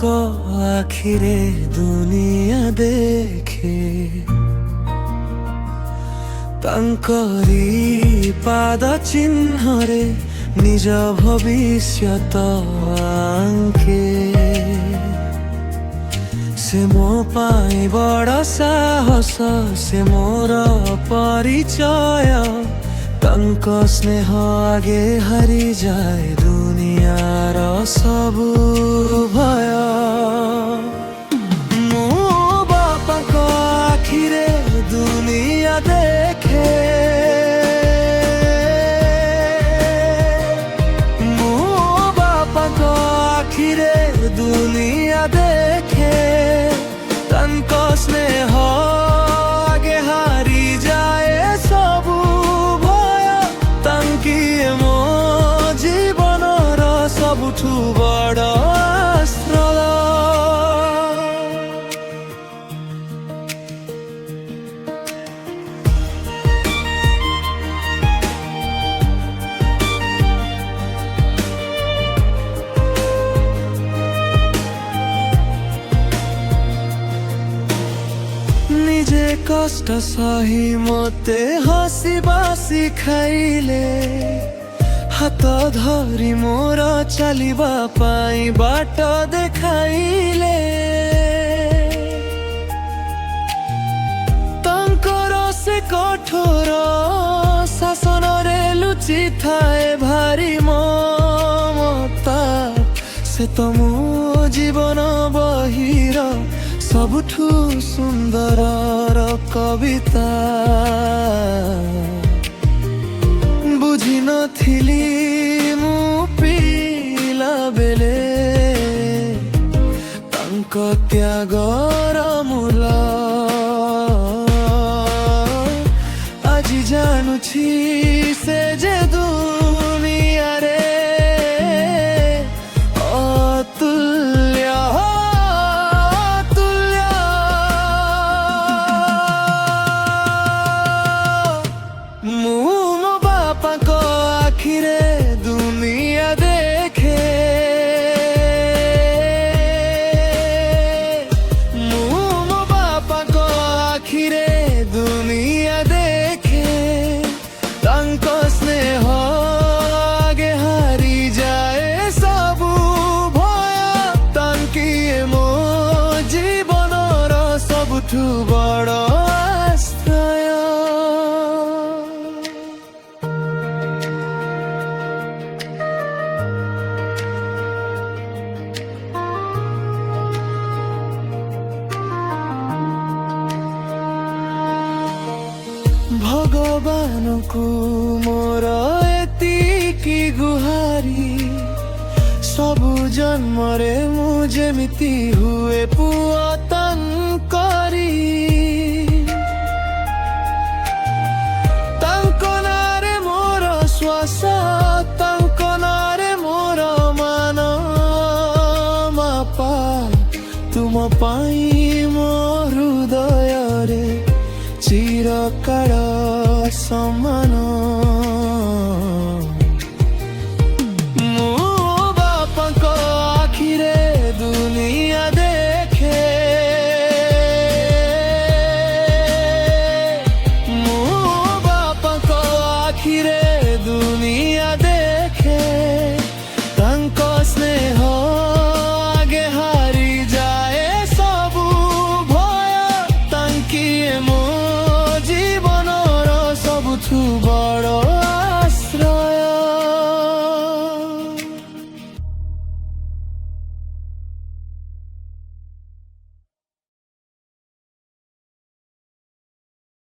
ତାଙ୍କ ଆଖିରେ ଦୁନିଆ ଦେଖେ, ତାଙ୍କରି ପାଦ ଚିହ୍ନରେ ନିଜ ଭବିଷ୍ୟତ ଆଙ୍କେ। ସେ ମୋ ପାଇଁ ବଡ଼ ସାହସ, ସେ ମୋର ପରିଚୟ, ତାଙ୍କ ସ୍ନେହ ଆଗେ ହାରିଯାଏ ଦୁନିଆର ସବୁ ଭୟ। ମୋ ବାପାଙ୍କ ଆଖିରେ ଦୁନିଆ ଦେଖେ, ମୋ ବାପାଙ୍କ ଆଖିରେ ଦୁନିଆ ଦେଖେ, ତାଙ୍କ ସ୍ନେହ ଆଗେ ହାରିଯାଏ ସବୁ ଭୟ। ତାଙ୍କି ମୋ ଜୀବନର ସବୁଠୁ ବଡ଼ ଆଶ୍ରୟ। ନିଜେ କଷ୍ଟ ସହି ମୋତେ ହସିବା ଶିଖାଇଲେ, ହାତ ଧରି ମୋର ଚାଲିବା ପାଇଁ ବାଟ ଦେଖାଇଲେ। ତାଙ୍କର ସେ କଠୋର ଶାସନରେ ଲୁଚି ଥାଏ ଭାରି ମମତା। ସେ ତ ମୋ ଜୀବନ ବହିର ସବୁଠୁ ସୁନ୍ଦର କବିତା। ବୁଝିନଥିଲି ମୁଁ ପିଲା ବେଲେ ତାଙ୍କ ତ୍ୟାଗର ମୂଲ, ଆଜି ଜାଣୁଛି ସେ ଯେ ଦୁନିଆରେ ଅତୁଲ୍ୟ। ମୁଁ ମୋ ବାପାଙ୍କ ଆଖିରେ ଦୁନିଆ ଦେଖେ, ମୁଁ ମୋ ବାପାଙ୍କ ଆଖିରେ ଦୁନିଆ ଦେଖେ, ତାଙ୍କ ସ୍ନେହ ଆଗେ ହାରିଯାଏ ସବୁ ଭୟ। ତାଙ୍କି ମୋ ଜୀବନର ସବୁଠୁ ବଡ଼ ଆଶ୍ରୟ। ଭଗବାନଙ୍କୁ ମୋର ଏତିକି ଗୁହାରି, ସବୁ ଜନ୍ମରେ ମୁଁ ଯେମିତି ହୁଏ ପୁଅ ତାଙ୍କରି। ତାଙ୍କ ନାଁରେ ମୋର ଶ୍ୱାସ, ତାଙ୍କ ନାଁରେ ମୋର ମାନ ମାପା। ତୁମ ପାଇଁ ମୋ ହୃଦୟରେ ଚିରକାଳ ସମାନ।